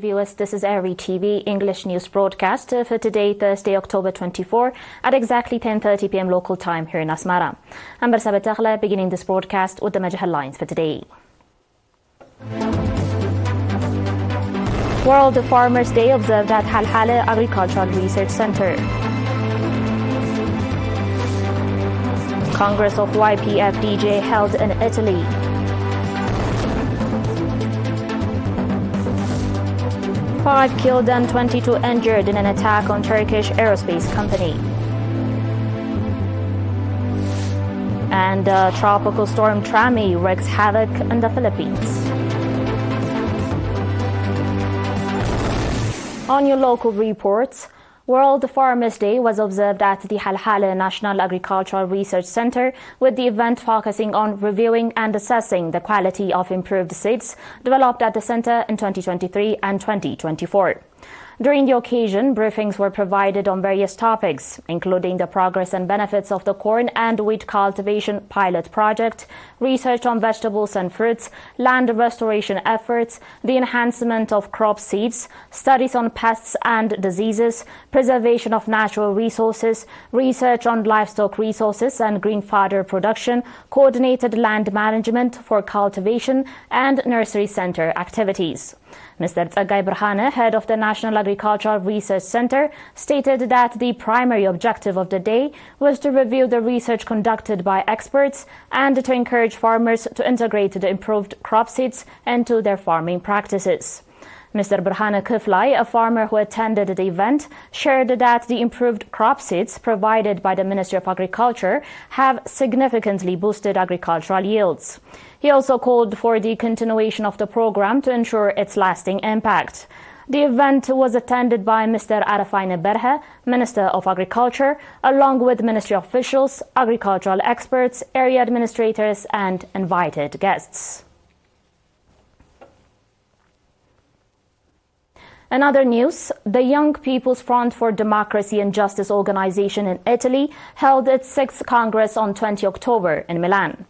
viewers, this is ERi-TV English news broadcast for today, Thursday, October 24 at exactly 10:30 p.m. local time here in Asmara. I'm Barsaba Taghla, beginning this broadcast with the major headlines for today. World Farmers' Day observed at Halhala Agricultural Research Center. Congress of YPF-DJ held in Italy. Five killed and 22 injured in an attack on Turkish aerospace company. And tropical storm Trami wreaks havoc in the Philippines. On your local reports, World Farmers' Day was observed at the Halhala National Agricultural Research Center, with the event focusing on reviewing and assessing the quality of improved seeds developed at the center in 2023 and 2024. During the occasion, briefings were provided on various topics, including the progress and benefits of the corn and wheat cultivation pilot project, research on vegetables and fruits, land restoration efforts, the enhancement of crop seeds, studies on pests and diseases, preservation of natural resources, research on livestock resources and green fodder production, coordinated land management for cultivation, and nursery center activities. Mr. Tsagay Birhane, head of the National Agricultural Research Center, stated that the primary objective of the day was to review the research conducted by experts and to encourage farmers to integrate the improved crop seeds into their farming practices. Mr. Birhane Kiflai, a farmer who attended the event, shared that the improved crop seeds provided by the Ministry of Agriculture have significantly boosted agricultural yields. He also called for the continuation of the program to ensure its lasting impact. The event was attended by Mr. Arafaine Berhe, Minister of Agriculture, along with ministry officials, agricultural experts, area administrators, and invited guests. In other news, the Young People's Front for Democracy and Justice organization in Italy held its 6th Congress on 20 October in Milan.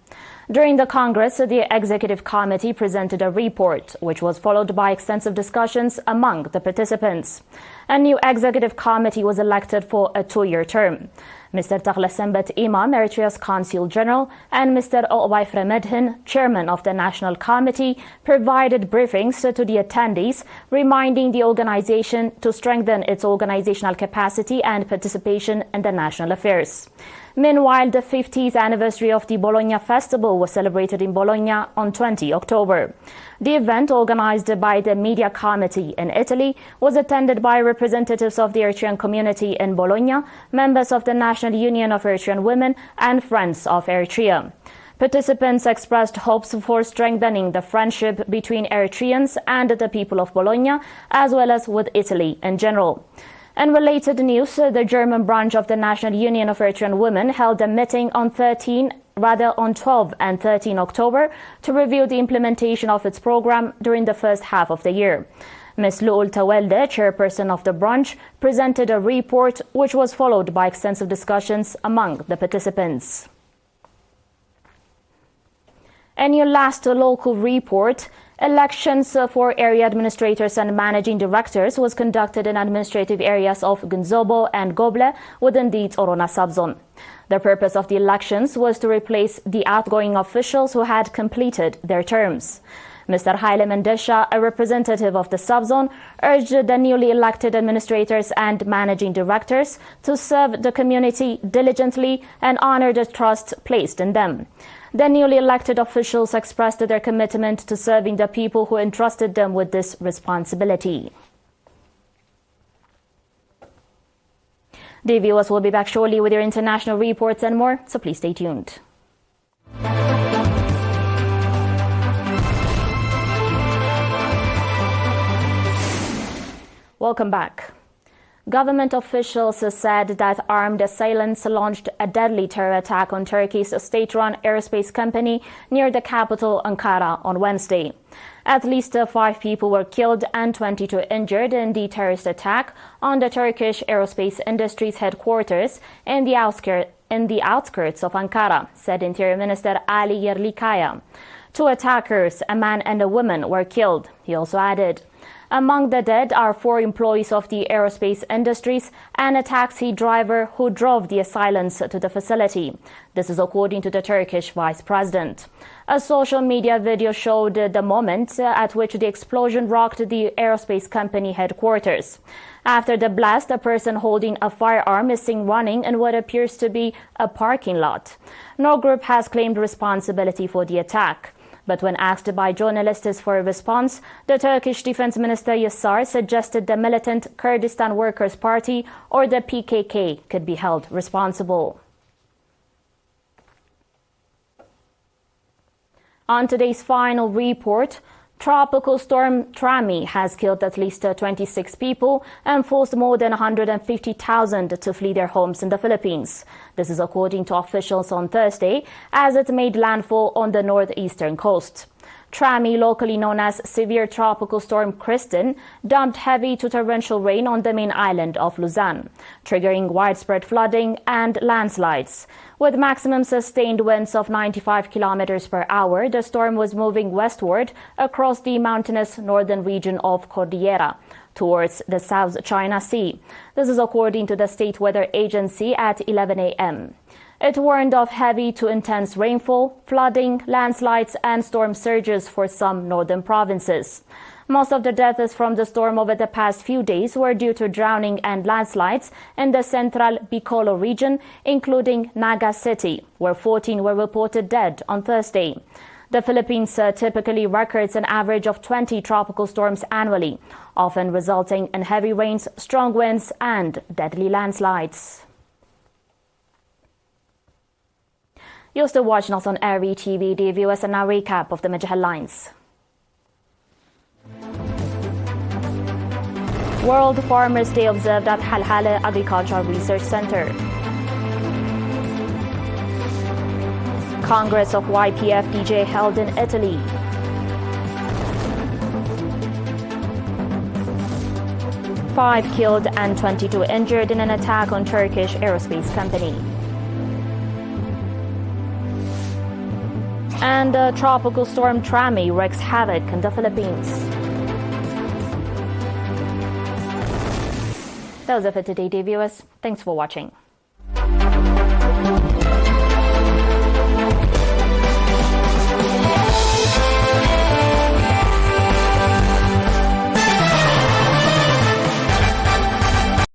During the Congress, the Executive Committee presented a report, which was followed by extensive discussions among the participants. A new Executive Committee was elected for a 2-year term. Mr. Taghlasembet Imam, Eritrea's Consul General, and Mr. Owaifre Medhin, Chairman of the National Committee, provided briefings to the attendees, reminding the organization to strengthen its organizational capacity and participation in the national affairs. Meanwhile, the 50th anniversary of the Bologna Festival was celebrated in Bologna on 20 October. The event, organized by the Media Committee in Italy, was attended by representatives of the Eritrean community in Bologna, members of the National Union of Eritrean Women, and Friends of Eritrea. Participants expressed hopes for strengthening the friendship between Eritreans and the people of Bologna, as well as with Italy in general. In related news, the German branch of the National Union of Eritrean Women held a meeting on 12 and 13 October to review the implementation of its program during the first half of the year. Ms. Luul Tawelde, chairperson of the branch, presented a report which was followed by extensive discussions among the participants. In your last local report, elections for area administrators and managing directors was conducted in administrative areas of Gunzobo and Goble within the Orona subzone. The purpose of the elections was to replace the outgoing officials who had completed their terms. Mr. Haile Mendesha, a representative of the subzone, urged the newly elected administrators and managing directors to serve the community diligently and honor the trust placed in them. The newly elected officials expressed their commitment to serving the people who entrusted them with this responsibility. The viewers will be back shortly with your international reports and more, so please stay tuned. Welcome back. Government officials said that armed assailants launched a deadly terror attack on Turkey's state-run aerospace company near the capital, Ankara, on Wednesday. At least 5 people were killed and 22 injured in the terrorist attack on the Turkish aerospace industry's headquarters in the outskirts of Ankara, said Interior Minister Ali Yerlikaya. 2 attackers, a man and a woman, were killed, he also added. Among the dead are 4 employees of the aerospace industries and a taxi driver who drove the assailants to the facility. This is according to the Turkish vice president. A social media video showed the moment at which the explosion rocked the aerospace company headquarters. After the blast, a person holding a firearm is seen running in what appears to be a parking lot. No group has claimed responsibility for the attack. But when asked by journalists for a response, the Turkish Defense Minister Yassar suggested the militant Kurdistan Workers' Party, or the PKK, could be held responsible. On today's final report, Tropical storm Trami has killed at least 26 people and forced more than 150,000 to flee their homes in the Philippines. This is according to officials on Thursday, as it made landfall on the northeastern coast. Trami, locally known as Severe Tropical Storm Kristen, dumped heavy to torrential rain on the main island of Luzon, triggering widespread flooding and landslides. With maximum sustained winds of 95 kilometers per hour, the storm was moving westward across the mountainous northern region of Cordillera towards the South China Sea. This is according to the State Weather Agency at 11 a.m. It warned of heavy to intense rainfall, flooding, landslides, and storm surges for some northern provinces. Most of the deaths from the storm over the past few days were due to drowning and landslides in the central Bicolo region, including Naga City, where 14 were reported dead on Thursday. The Philippines typically records an average of 20 tropical storms annually, often resulting in heavy rains, strong winds, and deadly landslides. You're still watching us on ERi-TV, dear viewers, and now recap of the major headlines. World Farmers' Day observed at Halhale Agricultural Research Center. Congress of YPF-DJ held in Italy. Five killed and 22 injured in an attack on Turkish aerospace company. And tropical storm Trami wreaks havoc in the Philippines. That was it for today, dear viewers. Thanks for watching.